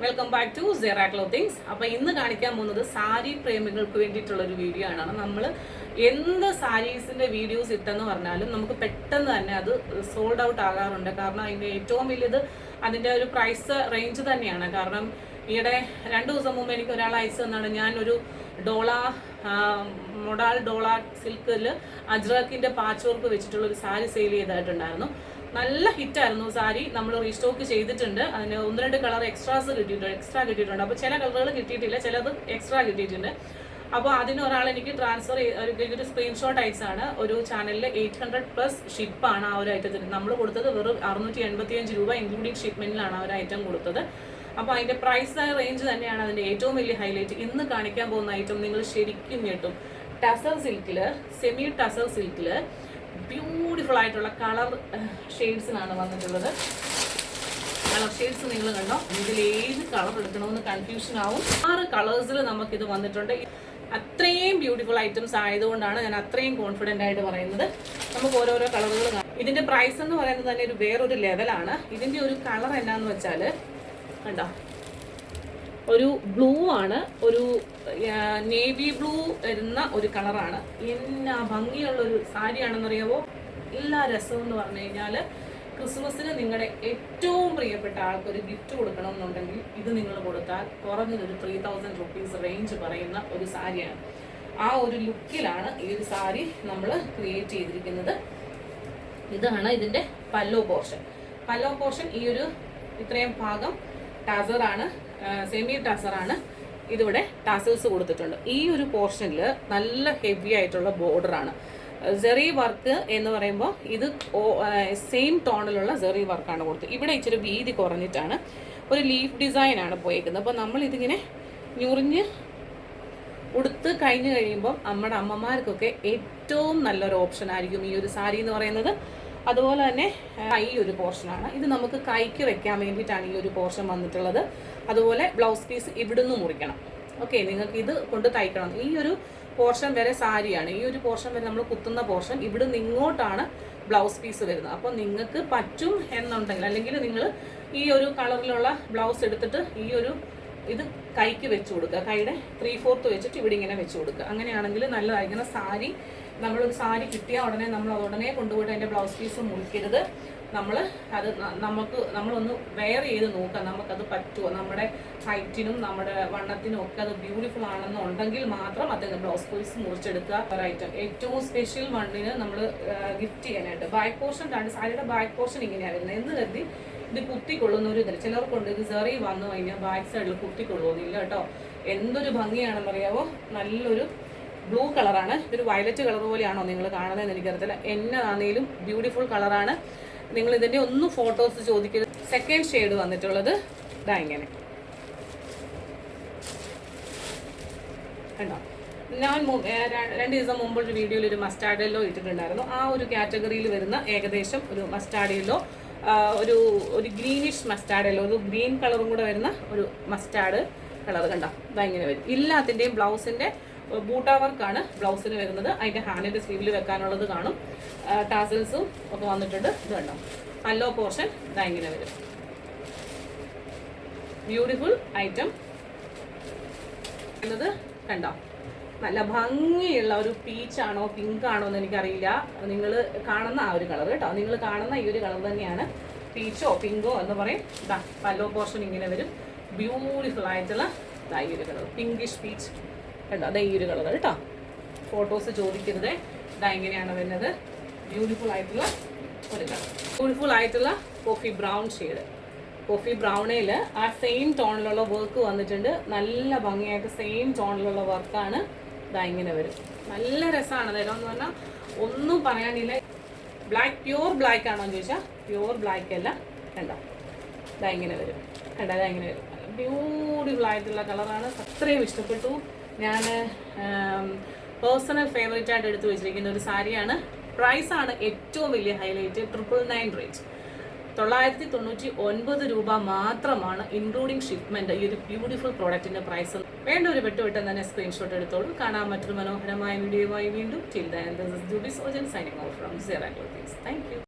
Welcome back to Sera clothings. അപ്പോൾ ഇന്ന് കാണിക്കാൻ പോകുന്നത് സാരി പ്രേമികൾക്ക് വേണ്ടിയിട്ടുള്ളൊരു വീഡിയോ ആണ്. നമ്മൾ എന്ത് സാരീസിൻ്റെ വീഡിയോസ് ഇട്ടെന്ന് പറഞ്ഞാലും നമുക്ക് പെട്ടെന്ന് തന്നെ അത് സോൾഡ് ഔട്ട് ആകാറുണ്ട്. കാരണം അതിൻ്റെ ഏറ്റവും വലിയത് അതിൻ്റെ ഒരു പ്രൈസ് റേഞ്ച് തന്നെയാണ്. കാരണം ഈയിടെ 2 ദിവസം മുമ്പ് എനിക്ക് ഒരാൾ അയച്ചു തന്നാണ്. ഞാനൊരു മൊഡാൾ ഡോള സിൽക്കിൽ അജ്രക്കിൻ്റെ പാച്ച് വർക്ക് വെച്ചിട്ടുള്ളൊരു സാരി സെയിൽ ചെയ്തിട്ടുണ്ടായിരുന്നു. നല്ല ഹിറ്റായിരുന്നു സാരി. നമ്മൾ റീസ്റ്റോക്ക് ചെയ്തിട്ടുണ്ട്. അതിന് 1-2 കളർ എക്സ്ട്രാ കിട്ടിയിട്ടുണ്ട്. അപ്പോൾ ചില കളറുകൾ കിട്ടിയിട്ടില്ല, ചിലത് എക്സ്ട്രാ കിട്ടിയിട്ടുണ്ട്. അപ്പോൾ അതിന് ഒരാൾ എനിക്ക് ട്രാൻസ്ഫർ ഒരു സ്ക്രീൻഷോട്ട് അയച്ചാണ്. ഒരു ചാനലിൽ 800+ ഷിപ്പാണ് ആ ഒരു ഐറ്റത്തിന്. നമ്മൾ കൊടുത്തത് വെറും 685 രൂപ ഇൻക്ലൂഡിങ് ഷിപ്മെൻറ്റിലാണ് ആ ഒരു ഐറ്റം കൊടുത്തത്. അപ്പോൾ അതിൻ്റെ പ്രൈസ് റേഞ്ച് തന്നെയാണ് അതിൻ്റെ ഏറ്റവും വലിയ ഹൈലൈറ്റ്. ഇന്ന് കാണിക്കാൻ പോകുന്ന ഐറ്റം നിങ്ങൾ ശരിക്കും കേട്ടും. ടസർ സിൽക്കിൽ, സെമി ടസർ സിൽക്കിൽ ബ്യൂട്ടിഫുൾ ആയിട്ടുള്ള കളർ ഷെയ്ഡ്സിനാണ് വന്നിട്ടുള്ളത്. കളർ ഷെയ്ഡ്സ് നിങ്ങൾ കണ്ടോ, ഇതിൽ ഏത് കളർ എടുക്കണമെന്ന് കൺഫ്യൂഷൻ ആവും. 6 കളേഴ്സിൽ നമുക്കിത് വന്നിട്ടുണ്ട്. അത്രയും ബ്യൂട്ടിഫുൾ ഐറ്റംസ് ആയതുകൊണ്ടാണ് ഞാൻ അത്രയും കോൺഫിഡൻ്റ് ആയിട്ട് പറയുന്നത്. നമുക്ക് ഓരോരോ കളറുകൾ കാണാം. ഇതിൻ്റെ പ്രൈസ് എന്ന് പറയുന്നത് തന്നെ ഒരു വേറൊരു ലെവലാണ്. ഇതിൻ്റെ ഒരു കളർ എന്നാന്ന് വെച്ചാൽ കണ്ടോ, ഒരു ബ്ലൂ ആണ്, ഒരു നേവി ബ്ലൂ വരുന്ന ഒരു കളറാണ്. എന്നാ ഭംഗിയുള്ളൊരു സാരിയാണെന്നറിയാവോ. എല്ലാ രസവും എന്ന് പറഞ്ഞു കഴിഞ്ഞാൽ ക്രിസ്മസിന് നിങ്ങളുടെ ഏറ്റവും പ്രിയപ്പെട്ട ആൾക്കൊരു ഗിഫ്റ്റ് കൊടുക്കണമെന്നുണ്ടെങ്കിൽ ഇത് നിങ്ങൾ കൊടുത്താൽ കുറഞ്ഞതൊരു 3000 റുപ്പീസ് റേഞ്ച് പറയുന്ന ഒരു സാരിയാണ്. ആ ഒരു ലുക്കിലാണ് ഈ ഒരു സാരി നമ്മൾ ക്രിയേറ്റ് ചെയ്തിരിക്കുന്നത്. ഇതാണ് ഇതിൻ്റെ പല്ലോ പോർഷൻ. ഈ ഒരു ഇത്രയും ഭാഗം ടസറാണ്, സെമി ടസറാണ്. ഇതിവിടെ ടാസൽസ് കൊടുത്തിട്ടുണ്ട്. ഈ ഒരു പോർഷനിൽ നല്ല ഹെവി ആയിട്ടുള്ള ബോർഡറാണ്. സെറി വർക്ക് എന്ന് പറയുമ്പോൾ ഇത് സെയിം ടോണിലുള്ള സെറി വർക്കാണ് കൊടുത്തത്. ഇവിടെ ഇച്ചിരി വീതി കുറഞ്ഞിട്ടാണ് ഒരു ലീഫ് ഡിസൈനാണ് പോയേക്കുന്നത്. അപ്പോൾ നമ്മൾ ഇതിങ്ങനെ ഞുറിഞ്ഞ് ഉടുത്ത് കഴിഞ്ഞ് കഴിയുമ്പം നമ്മുടെ അമ്മമാർക്കൊക്കെ ഏറ്റവും നല്ലൊരു ഓപ്ഷൻ ആയിരിക്കും ഈ ഒരു സാരി എന്ന് പറയുന്നത്. അതുപോലെ തന്നെ ഈ ഒരു പോർഷനാണ് ഇത്. നമുക്ക് കൈക്ക് വെക്കാൻ വേണ്ടിയിട്ടാണ് ഈ ഒരു പോർഷൻ വന്നിട്ടുള്ളത്. അതുപോലെ ബ്ലൗസ് പീസ് ഇവിടുന്ന് മുറിക്കണം. ഓക്കെ, നിങ്ങൾക്ക് ഇത് കൊണ്ട് തയ്ക്കണം. ഈ ഒരു പോർഷൻ വരെ സാരിയാണ്. ഈ ഒരു പോർഷൻ വരെ നമ്മൾ കുത്തുന്ന പോർഷൻ, ഇവിടുന്ന് ഇങ്ങോട്ടാണ് ബ്ലൗസ് പീസ് വരുന്നത്. അപ്പോൾ നിങ്ങൾക്ക് പറ്റും എന്നുണ്ടെങ്കിൽ, അല്ലെങ്കിൽ നിങ്ങൾ ഈ ഒരു കളറിലുള്ള ബ്ലൗസ് എടുത്തിട്ട് ഈ ഒരു ഇത് കൈക്ക് വെച്ച് കൊടുക്കുക. കൈയുടെ 3/4 വെച്ചിട്ട് ഇവിടെ ഇങ്ങനെ വെച്ച് കൊടുക്കുക. അങ്ങനെയാണെങ്കിൽ നല്ലതായിരിക്കണം. സാരി നമ്മളൊരു സാരി കിട്ടിയ ഉടനെ നമ്മൾ അതുടനെ കൊണ്ടുപോയിട്ട് അതിൻ്റെ ബ്ലൗസ് പീസ് മുറിക്കരുത്. നമ്മളൊന്ന് വെയർ ചെയ്ത് നോക്കാം, നമുക്കത് പറ്റുമോ, നമ്മുടെ ഹൈറ്റിനും നമ്മുടെ വണ്ണത്തിനും ഒക്കെ അത് ബ്യൂട്ടിഫുൾ ആണെന്നുണ്ടെങ്കിൽ മാത്രം അതിന് ബ്ലൗസ് പീസ് മുറിച്ചെടുക്കുക. ഒരു ഐറ്റം ഏറ്റവും സ്പെഷ്യൽ വണ്ണിന് നമ്മൾ ഗിഫ്റ്റ് ചെയ്യാനായിട്ട് ബാക്ക് പോർഷൻ, സാരിയുടെ ബാക്ക് പോർഷൻ ഇങ്ങനെയാണ് വരുന്നത്. എന്ന് കരുതി ഇത് കുത്തിക്കൊള്ളുന്ന ഒരു ഇതിൽ ചിലർക്കുണ്ട് ഇത് സെറി വന്നു കഴിഞ്ഞാൽ ബാക്ക് സൈഡിൽ കുത്തിക്കൊള്ളുന്നില്ല കേട്ടോ. എന്തൊരു ഭംഗിയാണെന്നറിയാവോ. നല്ലൊരു ബ്ലൂ കളറാണ്. ഇതൊരു വയലറ്റ് കളർ പോലെയാണോ നിങ്ങൾ കാണുന്നതെന്ന് എനിക്കറിയത്തില്ല. എന്നതാണെങ്കിലും ബ്യൂട്ടിഫുൾ കളറാണ്. നിങ്ങൾ ഇതിൻ്റെ ഒന്നും ഫോട്ടോസ് ചോദിക്കരുത്. സെക്കൻഡ് ഷെയ്ഡ് വന്നിട്ടുള്ളത് ഇതാ ഇങ്ങനെ കണ്ടോ. ഞാൻ 2 ദിവസം മുമ്പ് ഒരു വീഡിയോയിൽ ഒരു മസ്റ്റാർഡ് യെല്ലോ ഇട്ടിട്ടുണ്ടായിരുന്നു. ആ ഒരു കാറ്റഗറിയിൽ വരുന്ന ഏകദേശം ഒരു മസ്റ്റാർഡ് യെല്ലോ, ഒരു ഗ്രീനിഷ് മസ്റ്റാർഡ് യെല്ലോ, ഒരു ഗ്രീൻ കളറും കൂടെ വരുന്ന ഒരു മസ്റ്റാർഡ് കളർ കണ്ടോ. ഇതാ ഇങ്ങനെ വരും. എല്ലാത്തിൻ്റെയും ബ്ലൗസിൻ്റെ ബൂട്ടാ വർക്കാണ് ബ്ലൗസിന് വരുന്നത്. അതിൻ്റെ ഹാൻഡിൻ്റെ സ്ലീവിൽ വെക്കാനുള്ളത് കാണും. ടാസൽസും ഒക്കെ വന്നിട്ടുണ്ട്. ഇത് കണ്ടോ, പല്ലോ പോർഷൻ ഇതാ ഇങ്ങനെ വരും. ബ്യൂട്ടിഫുൾ ഐറ്റം എന്നത് കണ്ടോ. നല്ല ഭംഗിയുള്ള ഒരു പീച്ചാണോ പിങ്ക് ആണോ എന്ന് എനിക്കറിയില്ല. നിങ്ങൾ കാണുന്ന ആ ഒരു കളർ കേട്ടോ, നിങ്ങൾ കാണുന്ന ഈ ഒരു കളർ തന്നെയാണ്. പീച്ചോ പിങ്കോ എന്ന് പറയും. ഇതാ പല്ലോ പോർഷൻ ഇങ്ങനെ വരും. ബ്യൂട്ടിഫുൾ ആയിട്ടുള്ള ഇതാ ഈ ഒരു കളർ, പിങ്കിഷ് പീച്ച് കേട്ടോ. അതെ ഈ ഒരു കളർ കേട്ടോ. ഫോട്ടോസ് ചോദിക്കരുത്. ഇതാ ഇങ്ങനെയാണ് വരുന്നത്. ബ്യൂട്ടിഫുൾ ആയിട്ടുള്ള ഒരു കളർ, ബ്യൂട്ടിഫുൾ ആയിട്ടുള്ള കോഫി ബ്രൗൺ ഷെയ്ഡ്. കോഫി ബ്രൗണിൽ ആ സെയിം ടോണിലുള്ള വർക്ക് വന്നിട്ടുണ്ട്. നല്ല ഭംഗിയായിട്ട് സെയിം ടോണിലുള്ള വർക്കാണ്. ഇതാ ഇങ്ങനെ വരും. നല്ല രസമാണ്. നേരം എന്ന് പറഞ്ഞാൽ ഒന്നും പറയാനില്ല. ബ്ലാക്ക് പ്യൂർ ബ്ലാക്ക് ആണോ എന്ന് ചോദിച്ചാൽ പ്യൂർ ബ്ലാക്ക് അല്ല. കണ്ടോ ഇതാ ഇങ്ങനെ വരും. കണ്ടോ ഇതാ ഇങ്ങനെ വരും. ബ്യൂട്ടിഫുൾ ആയിട്ടുള്ള കളറാണ്. അത്രയും ഇഷ്ടപ്പെട്ടു. ഞാൻ പേഴ്സണൽ ഫേവറേറ്റ് ആയിട്ട് എടുത്തു വെച്ചിരിക്കുന്ന ഒരു സാരിയാണ്. പ്രൈസാണ് ഏറ്റവും വലിയ ഹൈലൈറ്റ്. 999 റേഞ്ച്, 999 രൂപ മാത്രമാണ് ഇൻക്ലൂഡിങ് ഷിപ്മെൻറ്റ്. ഈ ഒരു ബ്യൂട്ടിഫുൾ പ്രോഡക്റ്റിൻ്റെ പ്രൈസ്. വേണ്ട ഒരു പെട്ടെന്ന് തന്നെ സ്ക്രീൻഷോട്ട് എടുത്തോളൂ. കാണാൻ മറ്റൊരു മനോഹരമായ വീഡിയോയുമായി വീണ്ടും. Till then, this is Juby Sojan signing off from Seera Clothings. Thank you.